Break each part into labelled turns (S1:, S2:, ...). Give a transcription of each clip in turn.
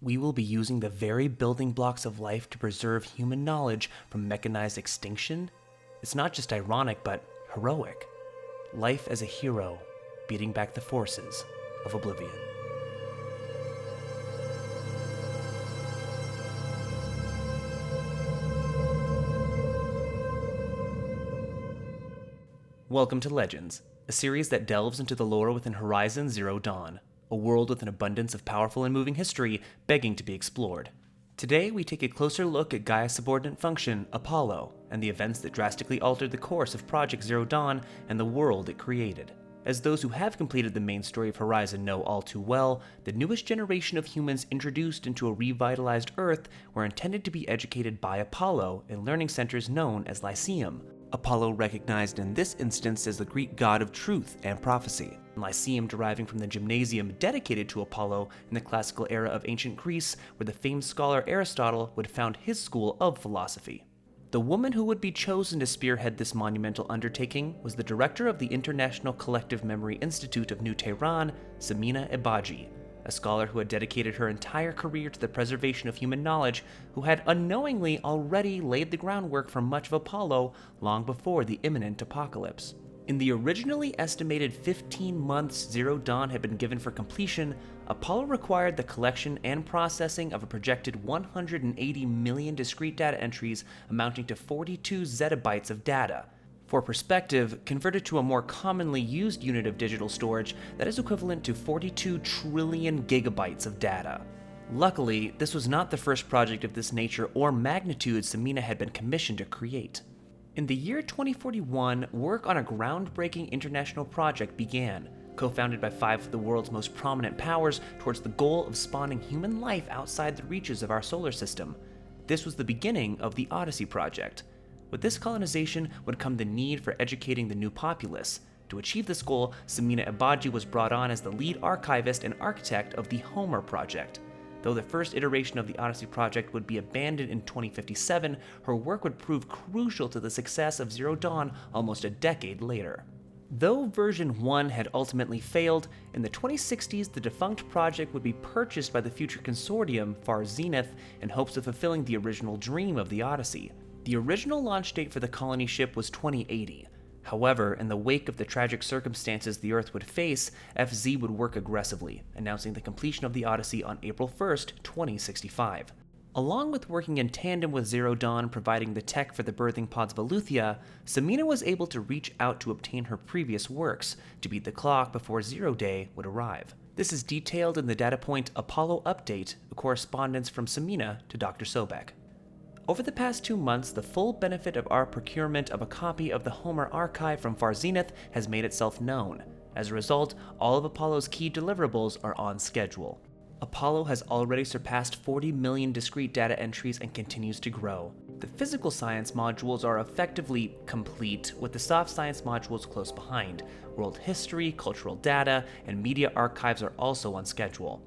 S1: We will be using the very building blocks of life to preserve human knowledge from mechanized extinction? It's not just ironic, but heroic. Life as a hero, beating back the forces of oblivion. Welcome to Legends, a series that delves into the lore within Horizon Zero Dawn, a world with an abundance of powerful and moving history begging to be explored. Today, we take a closer look at Gaia's subordinate function, Apollo, and the events that drastically altered the course of Project Zero Dawn and the world it created. As those who have completed the main story of Horizon know all too well, the newest generation of humans introduced into a revitalized Earth were intended to be educated by Apollo in learning centers known as Lyceum. Apollo recognized in this instance as the Greek god of truth and prophecy, and Lyceum deriving from the gymnasium dedicated to Apollo in the classical era of ancient Greece, where the famed scholar Aristotle would found his school of philosophy. The woman who would be chosen to spearhead this monumental undertaking was the director of the International Collective Memory Institute of New Tehran, Samina Ebadji, a scholar who had dedicated her entire career to the preservation of human knowledge, who had unknowingly already laid the groundwork for much of Apollo long before the imminent apocalypse. In the originally estimated 15 months Zero Dawn had been given for completion, Apollo required the collection and processing of a projected 180 million discrete data entries amounting to 42 zettabytes of data. For perspective, converted to a more commonly used unit of digital storage, that is equivalent to 42 trillion gigabytes of data. Luckily, this was not the first project of this nature or magnitude Samina had been commissioned to create. In the year 2041, work on a groundbreaking international project began, co-founded by 5 of the world's most prominent powers towards the goal of spawning human life outside the reaches of our solar system. This was the beginning of the Odyssey Project. With this colonization would come the need for educating the new populace. To achieve this goal, Samina Ebadji was brought on as the lead archivist and architect of the Homer Project. Though the first iteration of the Odyssey Project would be abandoned in 2057, her work would prove crucial to the success of Zero Dawn almost a decade later. Though version 1 had ultimately failed, in the 2060s the defunct project would be purchased by the future consortium Far Zenith in hopes of fulfilling the original dream of the Odyssey. The original launch date for the colony ship was 2080. However, in the wake of the tragic circumstances the Earth would face, FZ would work aggressively, announcing the completion of the Odyssey on April 1st, 2065. Along with working in tandem with Zero Dawn providing the tech for the birthing pods of Aletheia, Samina was able to reach out to obtain her previous works, to beat the clock before Zero Day would arrive. This is detailed in the data point Apollo Update, a correspondence from Samina to Dr. Sobek. Over the past 2 months, the full benefit of our procurement of a copy of the Homer archive from Far Zenith has made itself known. As a result, all of Apollo's key deliverables are on schedule. Apollo has already surpassed 40 million discrete data entries and continues to grow. The physical science modules are effectively complete, with the soft science modules close behind. World history, cultural data, and media archives are also on schedule.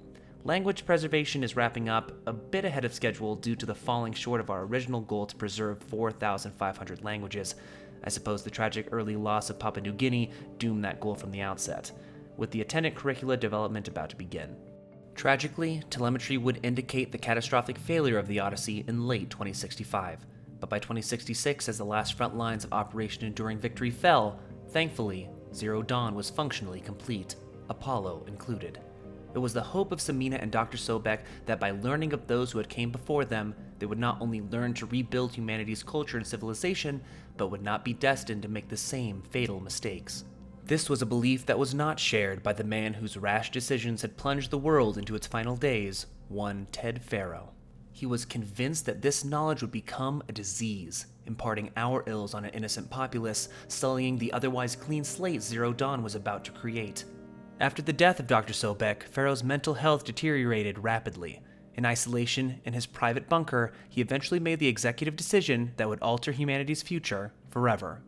S1: Language preservation is wrapping up a bit ahead of schedule due to the falling short of our original goal to preserve 4,500 languages. I suppose the tragic early loss of Papua New Guinea doomed that goal from the outset, with the attendant curricula development about to begin. Tragically, telemetry would indicate the catastrophic failure of the Odyssey in late 2065, but by 2066, as the last front lines of Operation Enduring Victory fell, thankfully, Zero Dawn was functionally complete, Apollo included. It was the hope of Samina and Dr. Sobek that by learning of those who had came before them, they would not only learn to rebuild humanity's culture and civilization, but would not be destined to make the same fatal mistakes. This was a belief that was not shared by the man whose rash decisions had plunged the world into its final days, one Ted Faro. He was convinced that this knowledge would become a disease, imparting our ills on an innocent populace, sullying the otherwise clean slate Zero Dawn was about to create. After the death of Dr. Sobek, Faro's mental health deteriorated rapidly. In isolation, in his private bunker, he eventually made the executive decision that would alter humanity's future forever.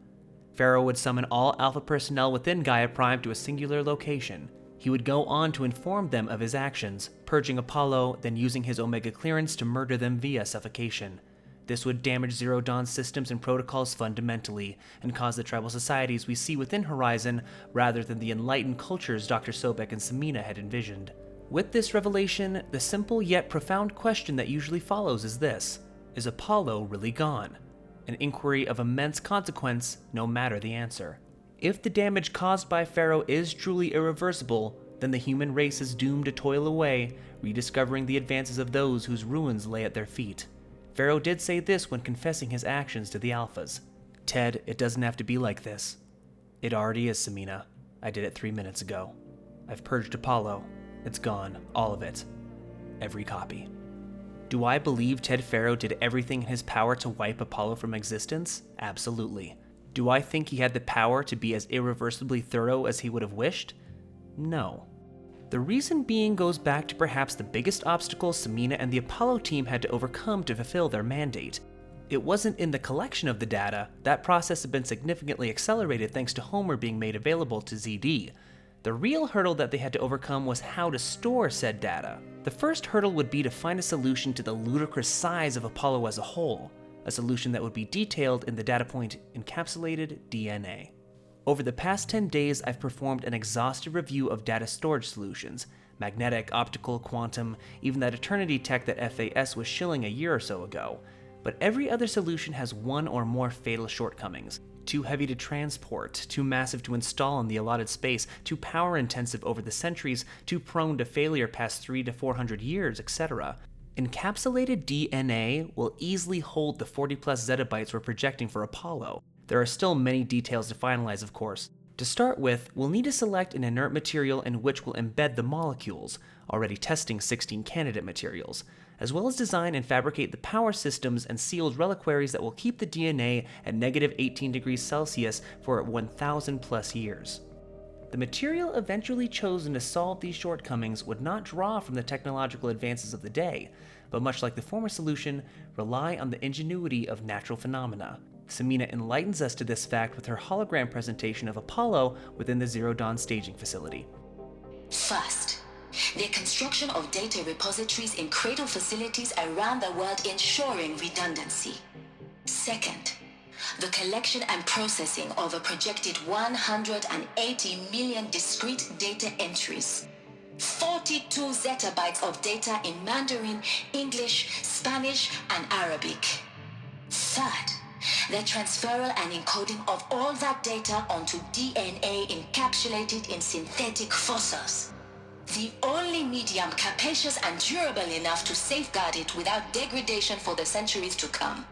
S1: Faro would summon all Alpha personnel within Gaia Prime to a singular location. He would go on to inform them of his actions, purging Apollo, then using his Omega clearance to murder them via suffocation. This would damage Zero Dawn's systems and protocols fundamentally, and cause the tribal societies we see within Horizon, rather than the enlightened cultures Dr. Sobek and Samina had envisioned. With this revelation, the simple yet profound question that usually follows is this: is Apollo really gone? An inquiry of immense consequence, no matter the answer. If the damage caused by Pharaoh is truly irreversible, then the human race is doomed to toil away, rediscovering the advances of those whose ruins lay at their feet. Pharaoh did say this when confessing his actions to the Alphas: "Ted, it doesn't have to be like this." "It already is, Samina. I did it 3 minutes ago. I've purged Apollo. It's gone, all of it. Every copy." Do I believe Ted Pharaoh did everything in his power to wipe Apollo from existence? Absolutely. Do I think he had the power to be as irreversibly thorough as he would have wished? No. The reason being goes back to perhaps the biggest obstacle Samina and the Apollo team had to overcome to fulfill their mandate. It wasn't in the collection of the data. That process had been significantly accelerated thanks to Homer being made available to ZD. The real hurdle that they had to overcome was how to store said data. The first hurdle would be to find a solution to the ludicrous size of Apollo as a whole, a solution that would be detailed in the data point encapsulated DNA. Over the past 10 days, I've performed an exhaustive review of data storage solutions: magnetic, optical, quantum, even that eternity tech that FAS was shilling a year or so ago. But every other solution has one or more fatal shortcomings: too heavy to transport, too massive to install in the allotted space, too power intensive over the centuries, too prone to failure past 300 to 400 years, etc. Encapsulated DNA will easily hold the 40 plus zettabytes we're projecting for Apollo. There are still many details to finalize, of course. To start with, we'll need to select an inert material in which we'll embed the molecules, already testing 16 candidate materials, as well as design and fabricate the power systems and sealed reliquaries that will keep the DNA at negative 18 degrees Celsius for 1,000 plus years. The material eventually chosen to solve these shortcomings would not draw from the technological advances of the day, but much like the former solution, rely on the ingenuity of natural phenomena. Samina enlightens us to this fact with her hologram presentation of Apollo within the Zero Dawn staging facility.
S2: First, the construction of data repositories in cradle facilities around the world ensuring redundancy. Second, the collection and processing of a projected 180 million discrete data entries. 42 zettabytes of data in Mandarin, English, Spanish, and Arabic. Third, the transferal and encoding of all that data onto DNA encapsulated in synthetic fossils. The only medium capacious and durable enough to safeguard it without degradation for the centuries to come.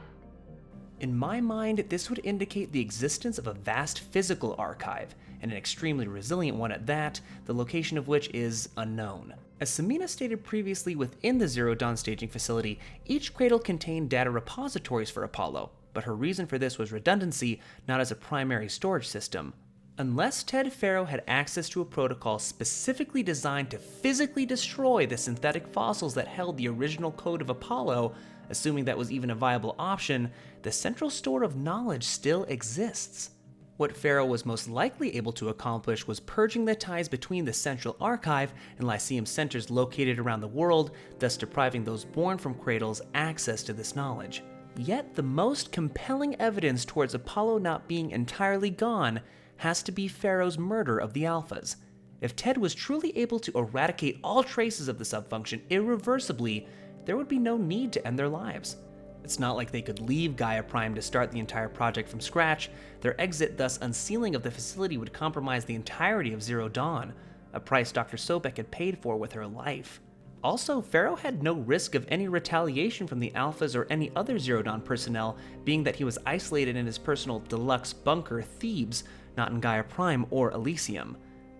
S1: In my mind, this would indicate the existence of a vast physical archive, and an extremely resilient one at that, the location of which is unknown. As Samina stated previously, within the Zero Dawn staging facility, each cradle contained data repositories for Apollo, but her reason for this was redundancy, not as a primary storage system. Unless Ted Pharaoh had access to a protocol specifically designed to physically destroy the synthetic fossils that held the original code of Apollo, assuming that was even a viable option, the central store of knowledge still exists. What Pharaoh was most likely able to accomplish was purging the ties between the central archive and Lyceum centers located around the world, thus depriving those born from cradles access to this knowledge. Yet the most compelling evidence towards Apollo not being entirely gone has to be Pharaoh's murder of the Alphas. If Ted was truly able to eradicate all traces of the subfunction irreversibly, there would be no need to end their lives. It's not like they could leave Gaia Prime to start the entire project from scratch. Their exit, thus unsealing of the facility, would compromise the entirety of Zero Dawn, a price Dr. Sobek had paid for with her life. Also, Pharaoh had no risk of any retaliation from the Alphas or any other Zero Dawn personnel, being that he was isolated in his personal deluxe bunker, Thebes, not in Gaia Prime or Elysium.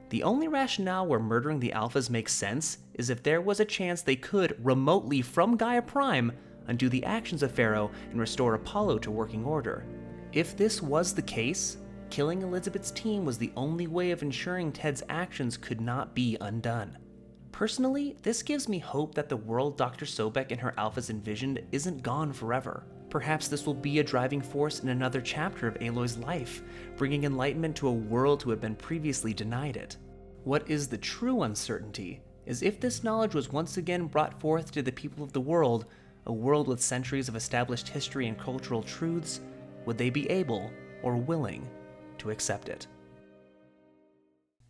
S1: The only rationale where murdering the Alphas makes sense is if there was a chance they could, remotely from Gaia Prime, undo the actions of Pharaoh and restore Apollo to working order. If this was the case, killing Elizabeth's team was the only way of ensuring Ted's actions could not be undone. Personally, this gives me hope that the world Dr. Sobek and her Alphas envisioned isn't gone forever. Perhaps this will be a driving force in another chapter of Aloy's life, bringing enlightenment to a world who had been previously denied it. What is the true uncertainty is if this knowledge was once again brought forth to the people of the world, a world with centuries of established history and cultural truths, would they be able or willing to accept it?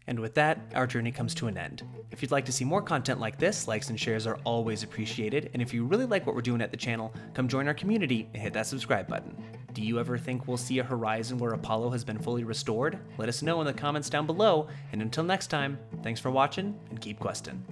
S1: And with that, our journey comes to an end. If you'd like to see more content like this, likes and shares are always appreciated, and if you really like what we're doing at the channel, come join our community and hit that subscribe button. Do you ever think we'll see a horizon where Apollo has been fully restored? Let us know in the comments down below, and until next time, thanks for watching and keep questing.